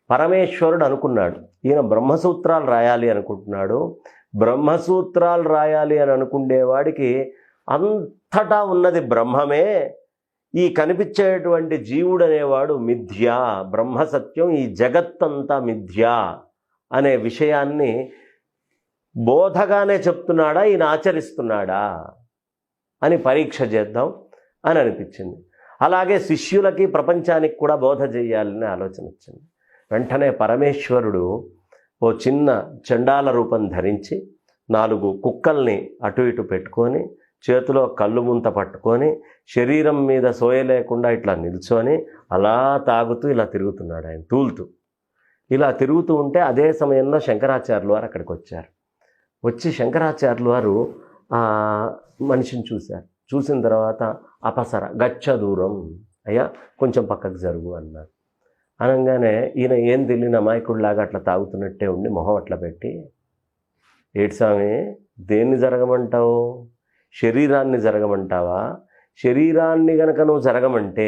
పరమేశ్వరుడు అనుకున్నాడు ఈయన బ్రహ్మసూత్రాలు రాయాలి అనుకుంటున్నాడు. బ్రహ్మసూత్రాలు రాయాలి అని అనుకునేవాడికి అంతటా ఉన్నది బ్రహ్మమే, ఈ కనిపించేటువంటి జీవుడు అనేవాడు మిథ్య, బ్రహ్మ సత్యం, ఈ జగత్తంతా మిథ్య అనే విషయాన్ని బోధగానే చెప్తున్నాడా, ఈయన ఆచరిస్తున్నాడా అని పరీక్ష చేద్దాం అని అనిపించింది. అలాగే శిష్యులకి ప్రపంచానికి కూడా బోధ చేయాలని ఆలోచన వచ్చింది. వెంటనే పరమేశ్వరుడు ఓ చిన్న చండాల రూపం ధరించి 4 కుక్కల్ని అటు ఇటు పెట్టుకొని చేతిలో కళ్ళు ముంత పట్టుకొని శరీరం మీద సోయ లేకుండా ఇట్లా నిల్చొని అలా తాగుతూ ఇలా తిరుగుతున్నాడు. ఆయన తూలుతూ ఇలా తిరుగుతూ ఉంటే అదే సమయంలో శంకరాచార్యులు వారు అక్కడికి వచ్చారు. వచ్చి శంకరాచార్యులు వారు ఆ మనిషిని చూశారు. చూసిన తర్వాత అపసర గచ్చ దూరం, అయ్యా కొంచెం పక్కకు జరుగు అన్నారు. అనగానే ఈయన ఏం తెలియని అమాయకుడిలాగా అట్లా తాగుతున్నట్టే ఉండి మొహం అట్లా పెట్టి, ఏటి స్వామి దేన్ని జరగమంటావు, శరీరాన్ని జరగమంటావా? శరీరాన్ని గనక నువ్వు జరగమంటే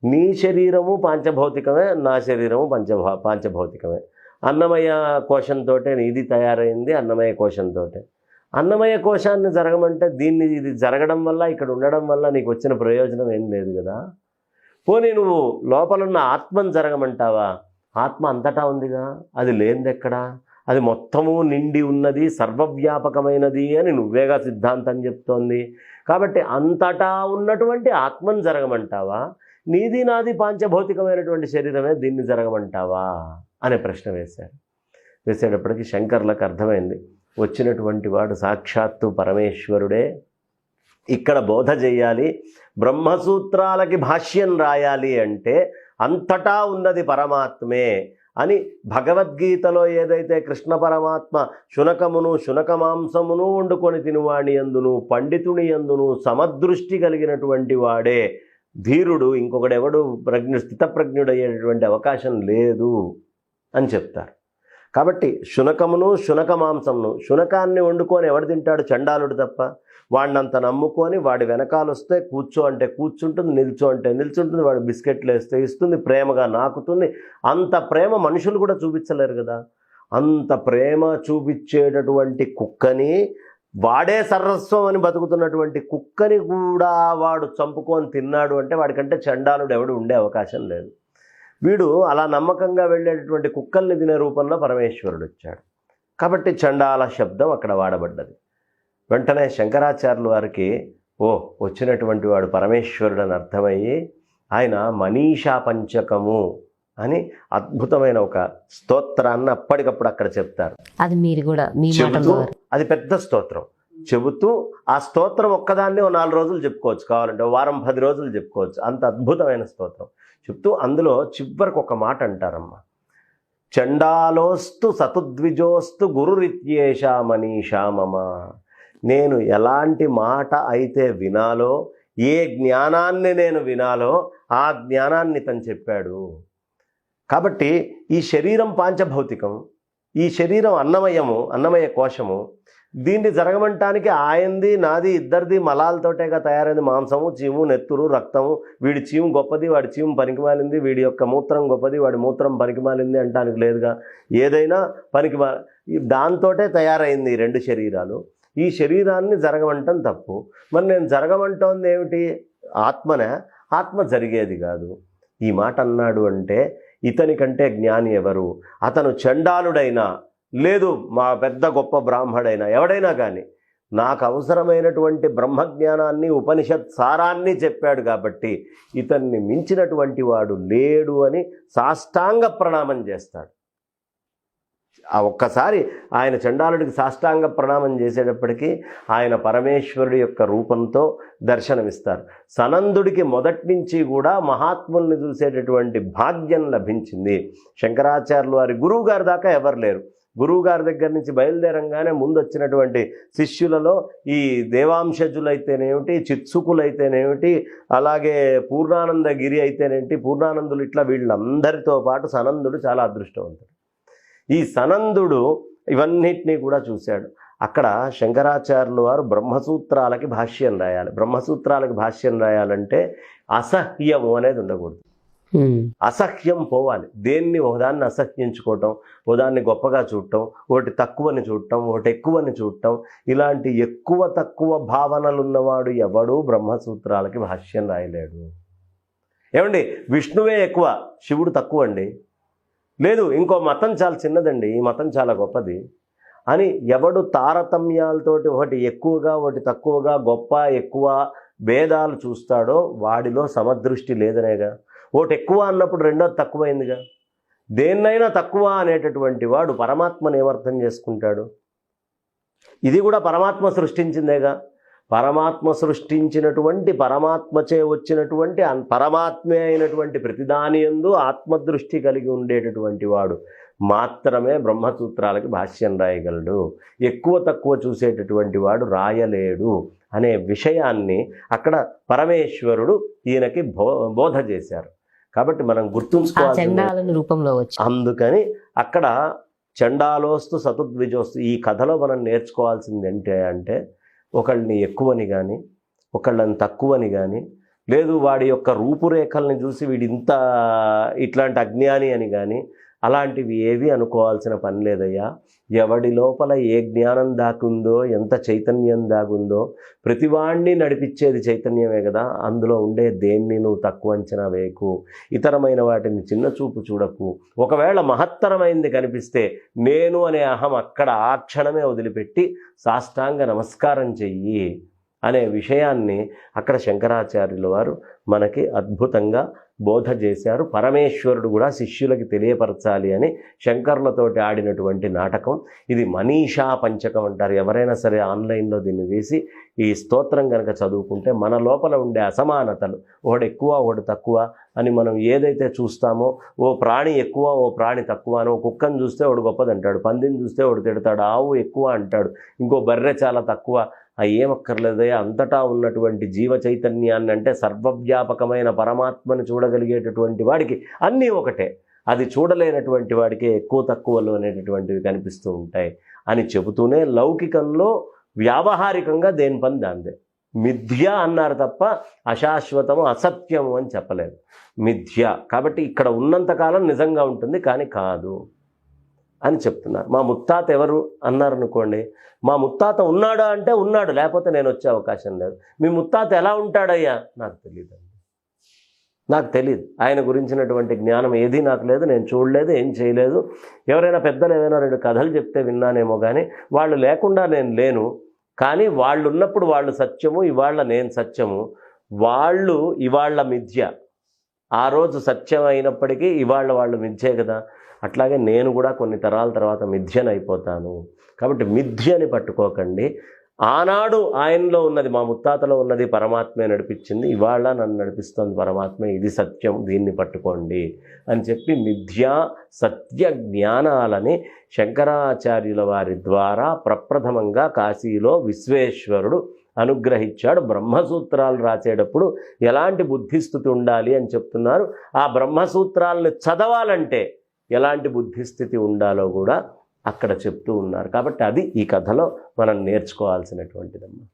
నీ శరీరము పాంచభౌతికమే, నా శరీరము పాంచభౌతికమే. అన్నమయ కోశంతో నీది తయారైంది, అన్నమయ కోశంతో. అన్నమయ కోశాన్ని జరగమంటే ఇది జరగడం వల్ల, ఇక్కడ ఉండడం వల్ల నీకు వచ్చిన ప్రయోజనం ఏం లేదు కదా. పోనీ నువ్వు లోపలున్న ఆత్మను జరగమంటావా? ఆత్మ అంతటా ఉందిగా, అది లేనిది ఎక్కడా? అది మొత్తము నిండి ఉన్నది, సర్వవ్యాపకమైనది అని నువ్వేగా సిద్ధాంతం చెప్తోంది. కాబట్టి అంతటా ఉన్నటువంటి ఆత్మను జరగమంటావా, నీది నాది పాంచభౌతికమైనటువంటి శరీరమే దీన్ని జరగమంటావా అనే ప్రశ్న వేశారు. వేసేటప్పటికి శంకర్లకు అర్థమైంది, వచ్చినటువంటి వాడు సాక్షాత్తు పరమేశ్వరుడే, ఇక్కడ బోధ చేయాలి, బ్రహ్మసూత్రాలకి భాష్యం రాయాలి అంటే అంతటా ఉన్నది పరమాత్మే అని భగవద్గీతలో ఏదైతే కృష్ణ పరమాత్మ శునకమును శునకమాంసమును వండుకొని తినువాణి యందును పండితుని యందును సమదృష్టి కలిగినటువంటి వాడే ధీరుడు, ఇంకొకడెవడు స్థితప్రజ్ఞుడయ్యేటువంటి అవకాశం లేదు అని చెప్తారు. కాబట్టి శునకమును శునకమాంసమును, శునకాన్ని వండుకొని ఎవడు తింటాడు? చండాలుడు తప్ప. వాడినంత నమ్ముకొని వాడి వెనకాల వస్తే కూర్చో అంటే కూర్చుంటుంది, నిల్చో అంటే నిల్చుంటుంది, వాడు బిస్కెట్లు వేస్తే ఇస్తుంది, ప్రేమగా నాకుతుంది. అంత ప్రేమ మనుషులు కూడా చూపించలేరు కదా. అంత ప్రేమ చూపించేటటువంటి కుక్కని, వాడే సర్వస్వం అని బతుకుతున్నటువంటి కుక్కని కూడా వాడు చంపుకొని తిన్నాడు అంటే వాడికంటే చండాలుడు ఎవడు ఉండే అవకాశం లేదు. వీడు అలా నమ్మకంగా వెళ్ళేటటువంటి కుక్కల్ని తినే రూపంలో పరమేశ్వరుడు వచ్చాడు. కాబట్టి చండాల శబ్దం అక్కడ వాడబడ్డది. వెంటనే శంకరాచార్యుల వారికి వచ్చినటువంటి వాడు పరమేశ్వరుడు అని అర్థమయ్యి ఆయన మనీషా పంచకము అని అద్భుతమైన ఒక స్తోత్రాన్ని అప్పటికప్పుడు అక్కడ చెప్తారు. అది మీరు కూడా చెబుతూ, అది పెద్ద స్తోత్రం చెబుతూ, ఆ స్తోత్రం ఒక్కదాన్ని 4 రోజులు చెప్పుకోవచ్చు, కావాలంటే వారం 10 రోజులు చెప్పుకోవచ్చు, అంత అద్భుతమైన స్తోత్రం చెప్తూ అందులో చివరికి ఒక మాట అంటారమ్మా, చండాలోస్తు సతుద్విజోస్తు గురురిత్యేష మనీషా మమ. నేను ఎలాంటి మాట అయితే వినాలో, ఏ జ్ఞానాన్ని నేను వినాలో ఆ జ్ఞానాన్ని తను చెప్పాడు. కాబట్టి ఈ శరీరం పాంచభౌతికం, ఈ శరీరం అన్నమయము, అన్నమయ కోశము. దీన్ని జరగమంటానికి ఆయంది నాది ఇద్దరిది మలాలతోటేగా తయారైంది. మాంసము, చీము, నెత్తురు, రక్తము. వీడి చీము గొప్పది, వాడి చీము పనికిమాలింది, వీడి యొక్క మూత్రం గొప్పది, వాడి మూత్రం పనికిమాలింది అంటానికి లేదుగా. ఏదైనా దాంతోటే తయారైంది 2 శరీరాలు. ఈ శరీరాన్ని జరగమంటం తప్పు. మరి నేను జరగమంటోంది ఏమిటి? ఆత్మనే. ఆత్మ జరిగేది కాదు. ఈ మాట అన్నాడు అంటే ఇతని కంటే జ్ఞాని ఎవరు? అతను చండాలుడైనా లేదు మా పెద్ద గొప్ప బ్రాహ్మడైనా ఎవడైనా కానీ నాకు అవసరమైనటువంటి బ్రహ్మజ్ఞానాన్ని ఉపనిషత్ సారాన్ని చెప్పాడు కాబట్టి ఇతన్ని మించినటువంటి వాడు లేడు అని సాష్టాంగ ప్రణామం చేస్తాడు. ఆ ఒక్కసారి ఆయన చండాలుడికి సాష్టాంగ ప్రణామం చేసేటప్పటికీ ఆయన పరమేశ్వరుడి యొక్క రూపంతో దర్శనమిస్తారు. సనందుడికి మొదటి నుంచి కూడా మహాత్ముల్ని చూసేటటువంటి భాగ్యం లభించింది. శంకరాచార్యులు వారి గురువు గారి దాకా ఎవరు లేరు. గురువు గారి దగ్గర నుంచి బయలుదేరంగానే ముందు వచ్చినటువంటి శిష్యులలో ఈ దేవాంశజులైతేనేమిటి, చిత్సుకులైతేనేమిటి, అలాగే పూర్ణానందగిరి అయితేనేమిటి, పూర్ణానందులు, ఇట్లా వీళ్ళందరితో పాటు సనందుడు చాలా అదృష్టవంతుడు. ఈ సనందుడు ఇవన్నిటినీ కూడా చూశాడు. అక్కడ శంకరాచార్యులు వారు బ్రహ్మసూత్రాలకి భాష్యం రాయాలి. బ్రహ్మసూత్రాలకి భాష్యం రాయాలంటే అసహ్యము అనేది ఉండకూడదు. అసహ్యం పోవాలి. దేన్ని ఒకదాన్ని అసహ్యించుకోవటం, ఒకదాన్ని గొప్పగా చూడటం, ఒకటి తక్కువని చూడటం, ఒకటి ఎక్కువని చూడటం, ఇలాంటి ఎక్కువ తక్కువ భావనలు ఉన్నవాడు ఎవడూ బ్రహ్మసూత్రాలకి భాష్యం రాయలేడు. ఏమండి, విష్ణువే ఎక్కువ, శివుడు తక్కువ అండి, లేదు ఇంకో మతం చాలా చిన్నదండి, ఈ మతం చాలా గొప్పది అని ఎవడు తారతమ్యాలతోటి ఒకటి ఎక్కువగా ఒకటి తక్కువగా గొప్ప ఎక్కువ భేదాలు చూస్తాడో వాడిలో సమదృష్టి లేదనేగా. ఒకటి ఎక్కువ అన్నప్పుడు రెండోది తక్కువైందిగా. దేన్నైనా తక్కువ అనేటటువంటి వాడు పరమాత్మను ఏమర్థం చేసుకుంటాడు? ఇది కూడా పరమాత్మ సృష్టించిందేగా. పరమాత్మ సృష్టించినటువంటి పరమాత్మచే వచ్చినటువంటి పరమాత్మే అయినటువంటి ప్రతిదాని యందు ఆత్మదృష్టి కలిగి ఉండేటటువంటి వాడు మాత్రమే బ్రహ్మసూత్రాలకి భాష్యం రాయగలడు. ఎక్కువ తక్కువ చూసేటటువంటి వాడు రాయలేడు అనే విషయాన్ని అక్కడ పరమేశ్వరుడు ఈయనకి బోధ చేశారు. కాబట్టి మనం గుర్తుంచుకోవాలి రూపంలో వచ్చి. అందుకని అక్కడ చండాలోస్తు సతుద్విజోస్తు ఈ కథలో మనం నేర్చుకోవాల్సింది ఏంటి అంటే, ఒకళ్ళని ఎక్కువని కానీ ఒకళ్ళని తక్కువని కానీ, లేదు వాడి యొక్క రూపురేఖల్ని చూసి వీడి ఇట్లాంటి అజ్ఞాని అని కానీ అలాంటివి ఏవి అనుకోవాల్సిన పని లేదయ్యా. ఎవడి లోపల ఏ జ్ఞానం దాకుందో, ఎంత చైతన్యం దాగుందో, ప్రతివాణ్ణి నడిపించేది చైతన్యమే కదా. అందులో ఉండే దేన్ని నువ్వు తక్కువ అంచనా వేయకు, ఇతరమైన వాటిని చిన్న చూపు చూడకు. ఒకవేళ మహత్తరమైంది కనిపిస్తే నేను అనే అహం అక్కడ ఆ క్షణమే వదిలిపెట్టి సాష్టాంగ నమస్కారం చెయ్యి అనే విషయాన్ని అక్కడ శంకరాచార్యుల వారు మనకి అద్భుతంగా బోధ చేశారు. పరమేశ్వరుడు కూడా శిష్యులకి తెలియపరచాలి అని శంకరులతోటి ఆడినటువంటి నాటకం ఇది. మనీషా పంచకం అంటారు. ఎవరైనా సరే ఆన్లైన్లో దీన్ని వేసి ఈ స్తోత్రం కనుక చదువుకుంటే మన లోపల ఉండే అసమానతలు, ఒకటి ఎక్కువ ఒకటి తక్కువ అని మనం ఏదైతే చూస్తామో, ఓ ప్రాణి ఎక్కువ ఓ ప్రాణి తక్కువ అని, ఓ కుక్కను చూస్తే ఒకడు గొప్పది అంటాడు, పందిని చూస్తే ఒకడు తిడతాడు, ఆవు ఎక్కువ అంటాడు, ఇంకో బర్రె చాలా తక్కువ. ఏమక్కర్లేదయ్యా, అంతటా ఉన్నటువంటి జీవ చైతన్యాన్ని అంటే సర్వవ్యాపకమైన పరమాత్మను చూడగలిగేటటువంటి వాడికి అన్నీ ఒకటే, అది చూడలేనటువంటి వాడికి ఎక్కువ తక్కువలు అనేటటువంటివి కనిపిస్తూ ఉంటాయి అని చెబుతూనే లౌకికంలో వ్యావహారికంగా దేని పని దాందే. మిథ్య అన్నారు తప్ప అశాశ్వతము అసత్యము అని చెప్పలేదు. మిథ్య కాబట్టి ఇక్కడ ఉన్నంతకాలం నిజంగా ఉంటుంది కానీ కాదు అని చెప్తున్నారు. మా ముత్తాత ఎవరు అన్నారు అనుకోండి, మా ముత్తాత ఉన్నాడా అంటే ఉన్నాడు, లేకపోతే నేను వచ్చే అవకాశం లేదు. మీ ముత్తాత ఎలా ఉంటాడయ్యా? నాకు తెలియదు. ఆయన గురించినటువంటి జ్ఞానం ఏదీ నాకు లేదు, నేను చూడలేదు, ఏం చేయలేదు. ఎవరైనా పెద్దలు ఏమైనా 2 కథలు చెప్తే విన్నానేమో కానీ వాళ్ళు లేకుండా నేను లేను. కానీ వాళ్ళు ఉన్నప్పుడు వాళ్ళు సత్యము, ఇవాళ నేను సత్యము. వాళ్ళు ఇవాళ మిథ్య, ఆ రోజు సత్యం అయినప్పటికీ ఇవాళ వాళ్ళు మిథ్యే కదా. అట్లాగే నేను కూడా కొన్ని తరాల తర్వాత మిథ్యనైపోతాను. కాబట్టి మిథ్యని పట్టుకోకండి. ఆనాడు ఆయనలో ఉన్నది, మా ముత్తాతలో ఉన్నది పరమాత్మే నడిపించింది, ఇవాళ నన్ను నడిపిస్తుంది పరమాత్మ, ఇది సత్యం, దీన్ని పట్టుకోండి అని చెప్పి మిథ్యా సత్య జ్ఞానాలని శంకరాచార్యుల వారి ద్వారా ప్రప్రథమంగా కాశీలో విశ్వేశ్వరుడు అనుగ్రహించాడు. బ్రహ్మసూత్రాలు రాసేటప్పుడు ఎలాంటి బుద్ధిస్థితి ఉండాలి అని చెప్తున్నారు. ఆ బ్రహ్మసూత్రాలను చదవాలంటే ఎలాంటి బుద్ధిస్థితి ఉండాలో కూడా అక్కడ చెప్తూ ఉన్నారు. కాబట్టి అది ఈ కథలో మనం నేర్చుకోవాల్సినటువంటిదమ్మా.